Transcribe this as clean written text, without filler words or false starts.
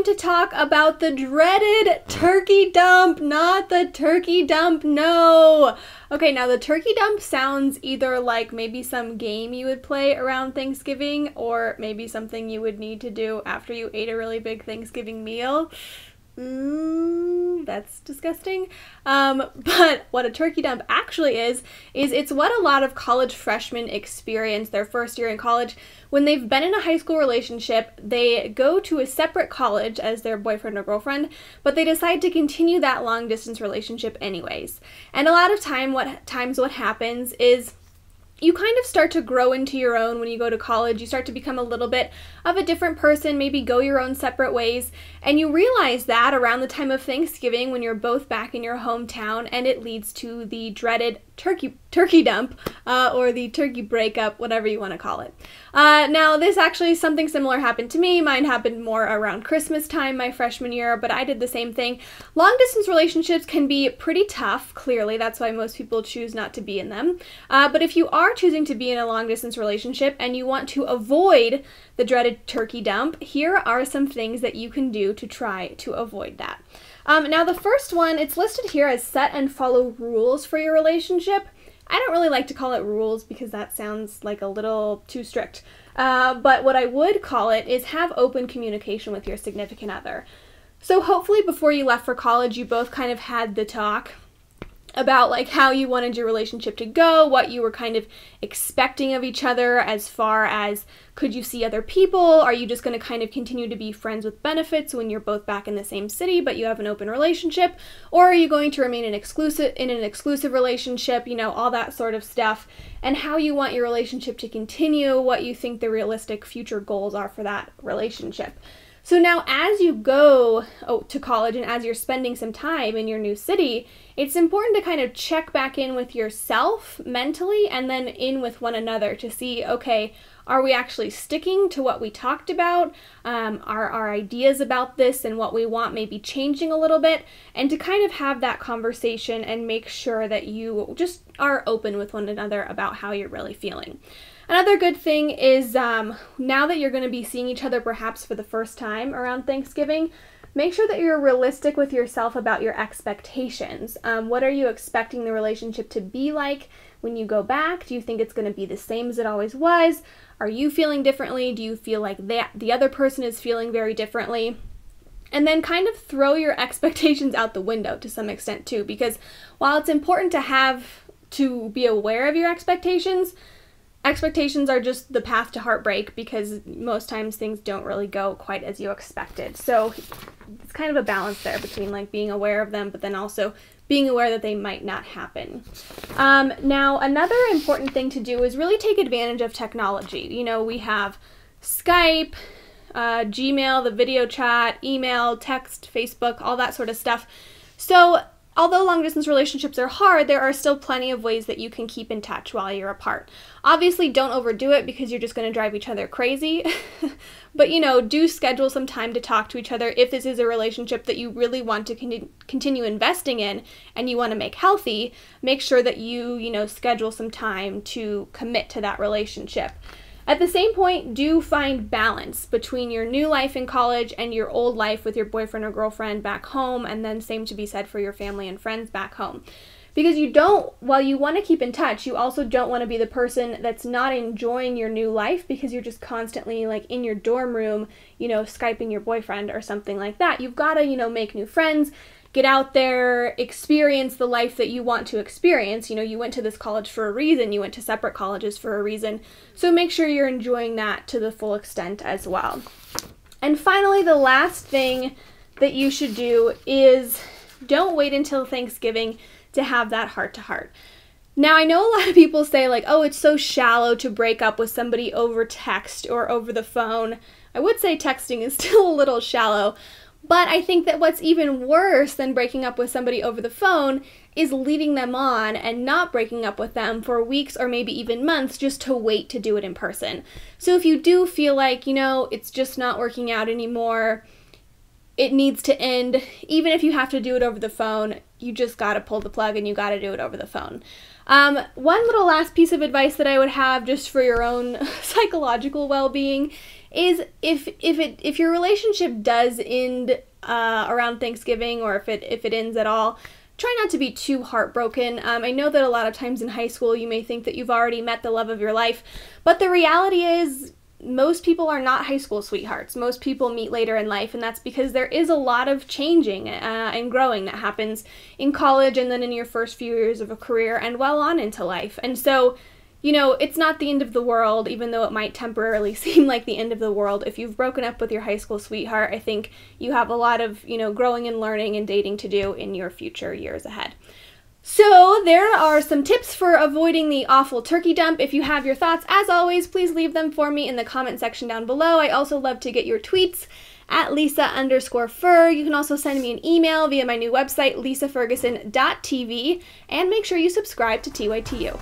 time to talk about the dreaded turkey dump, not the turkey dump, no. Okay, now the turkey dump sounds either like maybe some game you would play around Thanksgiving or maybe something you would need to do after you ate a really big Thanksgiving meal. That's disgusting. But what a turkey dump actually is it's what a lot of college freshmen experience their first year in college. When they've been in a high school relationship, they go to a separate college as their boyfriend or girlfriend, but they decide to continue that long distance relationship anyways. And a lot of times what happens is you kind of start to grow into your own when you go to college. You start to become a little bit of a different person, maybe go your own separate ways, and you realize that around the time of Thanksgiving when you're both back in your hometown, and it leads to the dreaded turkey dump, or the turkey breakup, whatever you want to call it. Now, this actually, something similar happened to me. Mine happened more around Christmas time my freshman year, but I did the same thing. Long distance relationships can be pretty tough, clearly. That's why most people choose not to be in them. But if you are choosing to be in a long distance relationship and you want to avoid the dreaded turkey dump, here are some things that you can do to try to avoid that. Now the first one, it's listed here as set and follow rules for your relationship. I don't really like to call it rules because that sounds like a little too strict. But what I would call it is have open communication with your significant other. So hopefully before you left for college, you both kind of had the talk about like how you wanted your relationship to go, what you were kind of expecting of each other as far as could you see other people? Are you just going to kind of continue to be friends with benefits when you're both back in the same city but you have an open relationship? Or are you going to remain in an exclusive relationship, you know, all that sort of stuff, and how you want your relationship to continue, what you think the realistic future goals are for that relationship. So now as you go to college and as you're spending some time in your new city, it's important to kind of check back in with yourself mentally and then in with one another to see, okay, are we actually sticking to what we talked about? Are our ideas about this and what we want maybe changing a little bit? And to kind of have that conversation and make sure that you just are open with one another about how you're really feeling. Another good thing is now that you're going to be seeing each other perhaps for the first time around Thanksgiving, make sure that you're realistic with yourself about your expectations. What are you expecting the relationship to be like when you go back? Do you think it's going to be the same as it always was? Are you feeling differently? Do you feel like the other person is feeling very differently? And then kind of throw your expectations out the window to some extent too, because while it's important to be aware of your expectations are just the path to heartbreak because most times things don't really go quite as you expected. So it's kind of a balance there between like being aware of them, but then also being aware that they might not happen. Now, another important thing to do is really take advantage of technology. You know, we have Skype, Gmail, the video chat, email, text, Facebook, all that sort of stuff. So although long-distance relationships are hard, there are still plenty of ways that you can keep in touch while you're apart. Obviously, don't overdo it because you're just going to drive each other crazy. But, you know, do schedule some time to talk to each other if this is a relationship that you really want to continue investing in and you want to make healthy. Make sure that you schedule some time to commit to that relationship. At the same point, do find balance between your new life in college and your old life with your boyfriend or girlfriend back home, and then same to be said for your family and friends back home. Because while you want to keep in touch, you also don't want to be the person that's not enjoying your new life because you're just constantly like in your dorm room, Skyping your boyfriend or something like that. You've got to, make new friends, get out there, experience the life that you want to experience. You went to this college for a reason. You went to separate colleges for a reason. So make sure you're enjoying that to the full extent as well. And finally, the last thing that you should do is don't wait until Thanksgiving to have that heart-to-heart. Now, I know a lot of people say like, oh, it's so shallow to break up with somebody over text or over the phone. I would say texting is still a little shallow. But I think that what's even worse than breaking up with somebody over the phone is leading them on and not breaking up with them for weeks or maybe even months just to wait to do it in person. So if you do feel like, it's just not working out anymore, it needs to end, even if you have to do it over the phone, you just gotta pull the plug and you gotta do it over the phone. One little last piece of advice that I would have just for your own psychological well-being is if your relationship does end around Thanksgiving, or if it ends at all, try not to be too heartbroken. I know that a lot of times in high school you may think that you've already met the love of your life, but the reality is most people are not high school sweethearts. Most people meet later in life, and that's because there is a lot of changing and growing that happens in college and then in your first few years of a career and well on into life. And so, you know, it's not the end of the world, even though it might temporarily seem like the end of the world. If you've broken up with your high school sweetheart, I think you have a lot of, you know, growing and learning and dating to do in your future years ahead. So there are some tips for avoiding the awful turkey dump. If you have your thoughts, as always, please leave them for me in the comment section down below. I also love to get your tweets at Lisa_Fur. You can also send me an email via my new website, lisaferguson.tv, and make sure you subscribe to TYTU.